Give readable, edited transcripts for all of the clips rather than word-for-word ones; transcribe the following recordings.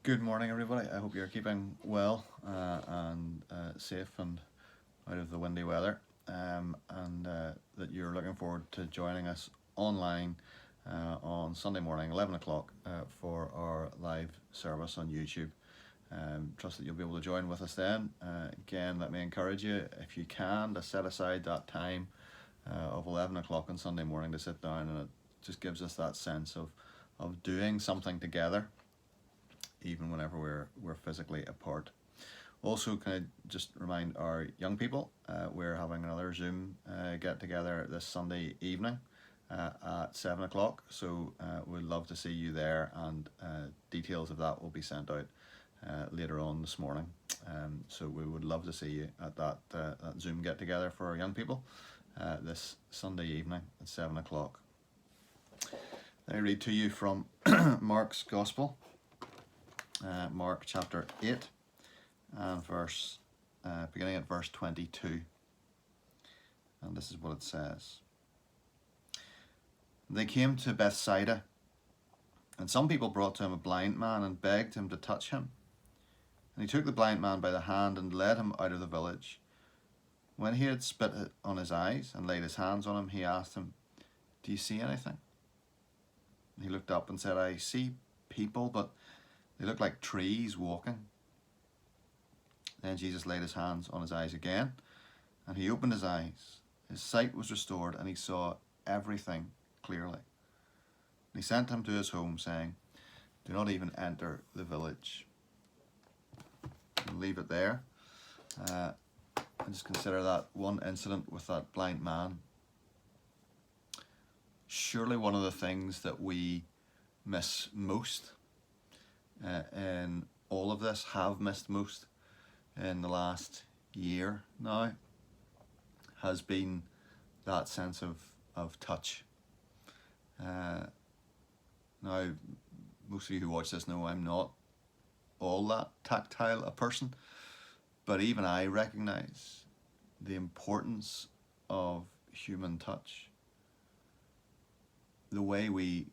Good morning, everybody. I hope you're keeping well and safe and out of the windy weather, and that you're looking forward to joining us online on Sunday morning, 11 o'clock, for our live service on YouTube. Trust that you'll be able to join with us then. Again, let me encourage you, if you can, to set aside that time of 11 o'clock on Sunday morning to sit down, and it just gives us that sense of doing something together even whenever we're physically apart. Also, can I just remind our young people, we're having another Zoom get together this Sunday evening at 7 o'clock. So we'd love to see you there, and details of that will be sent out later on this morning. So we would love to see you at that Zoom get together for our young people this Sunday evening at 7 o'clock. I read to you from Mark's Gospel. Mark chapter 8 and beginning at verse 22, and this is what it says. They came to Bethsaida, and some people brought to him a blind man and begged him to touch him. And he took the blind man by the hand and led him out of the village. When he had spit on his eyes and laid his hands on him, he asked him, "Do you see anything?" And he looked up and said, "I see people, but they look like trees walking." Then Jesus laid his hands on his eyes again, and he opened his eyes. His sight was restored, and he saw everything clearly. And he sent him to his home, saying, "Do not even enter the village." We'll leave it there. And just consider that one incident with that blind man. Surely one of the things that we miss most in all of this, have missed most in the last year now, has been that sense of touch. Now, most of you who watch this know I'm not all that tactile a person, but even I recognize the importance of human touch. The way we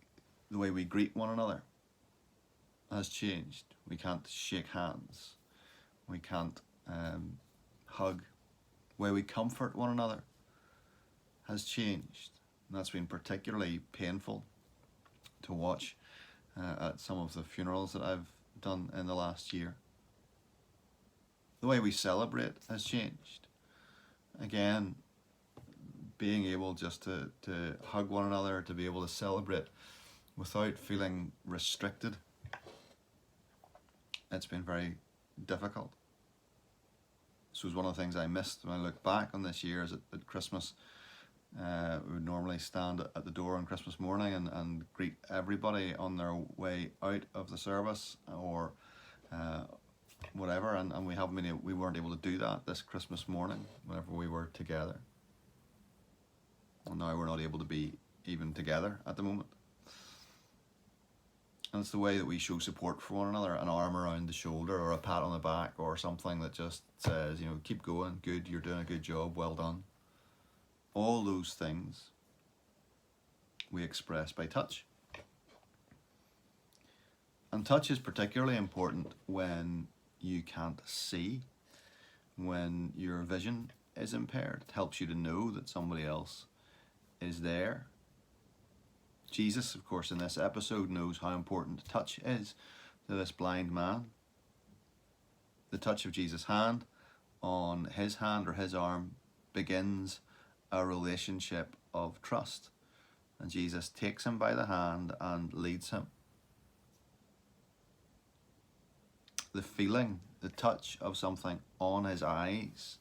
greet one another has changed. We can't shake hands. We can't hug. The way we comfort one another has changed. And that's been particularly painful to watch at some of the funerals that I've done in the last year. The way we celebrate has changed. Again, being able just to hug one another, to be able to celebrate without feeling restricted, it's been very difficult. This was one of the things I missed when I look back on this year, is at Christmas. We would normally stand at the door on Christmas morning and greet everybody on their way out of the service or whatever, and we weren't able to do that this Christmas morning whenever we were together. Well, now we're not able to be even together at the moment. And it's the way that we show support for one another, an arm around the shoulder or a pat on the back or something that just says, keep going, good, you're doing a good job, well done. All those things we express by touch. And touch is particularly important when you can't see, when your vision is impaired. It helps you to know that somebody else is there. Jesus, of course, in this episode knows how important touch is to this blind man. The touch of Jesus' hand on his hand or his arm begins a relationship of trust. And Jesus takes him by the hand and leads him. The feeling, the touch of something on his eyes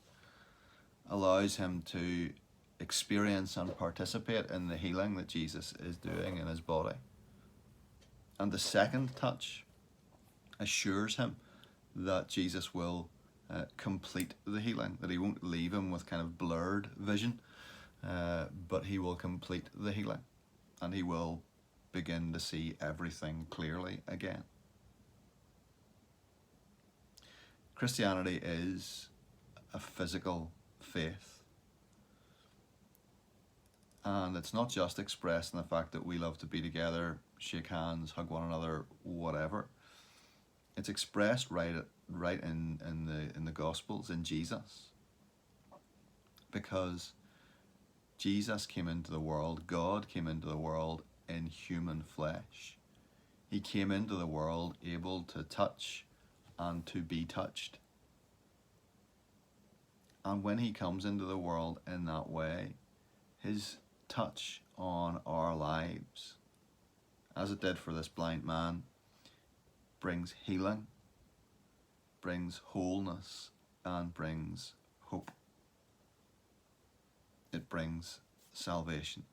allows him to experience and participate in the healing that Jesus is doing in his body. And the second touch assures him that Jesus will complete the healing, that he won't leave him with kind of blurred vision, but he will complete the healing and he will begin to see everything clearly again. Christianity is a physical faith. And it's not just expressed in the fact that we love to be together, shake hands, hug one another, whatever. It's expressed right in the Gospels, in Jesus, because Jesus came into the world, God came into the world in human flesh. He came into the world able to touch and to be touched. And when he comes into the world in that way, his touch on our lives, as it did for this blind man, brings healing, brings wholeness, and brings hope. It brings salvation.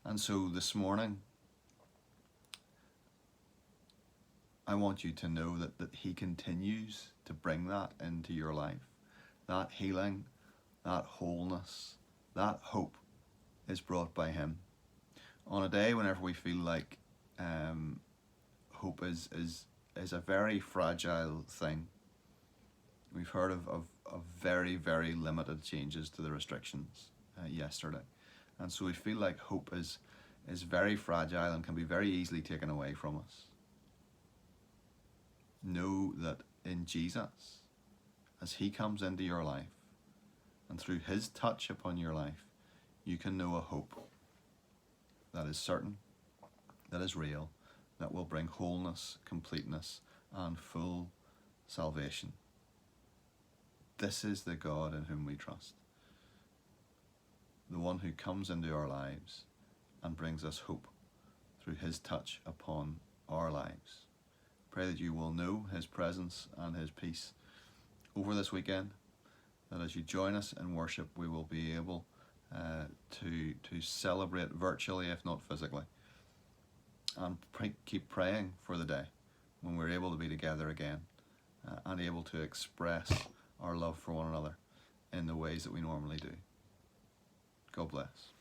And so this morning, I want you to know that he continues to bring that into your life. That healing, that wholeness, that hope is brought by him. On a day whenever we feel like hope is a very fragile thing. We've heard of very, very limited changes to the restrictions yesterday. And so we feel like hope is very fragile and can be very easily taken away from us. Know that in Jesus, as he comes into your life, and through his touch upon your life, you can know a hope that is certain, that is real, that will bring wholeness, completeness, and full salvation. This is the God in whom we trust. The one who comes into our lives and brings us hope through his touch upon our lives. Pray that you will know his presence and his peace over this weekend, that as you join us in worship, we will be able to celebrate virtually, if not physically, and keep praying for the day when we're able to be together again and able to express our love for one another in the ways that we normally do. God bless.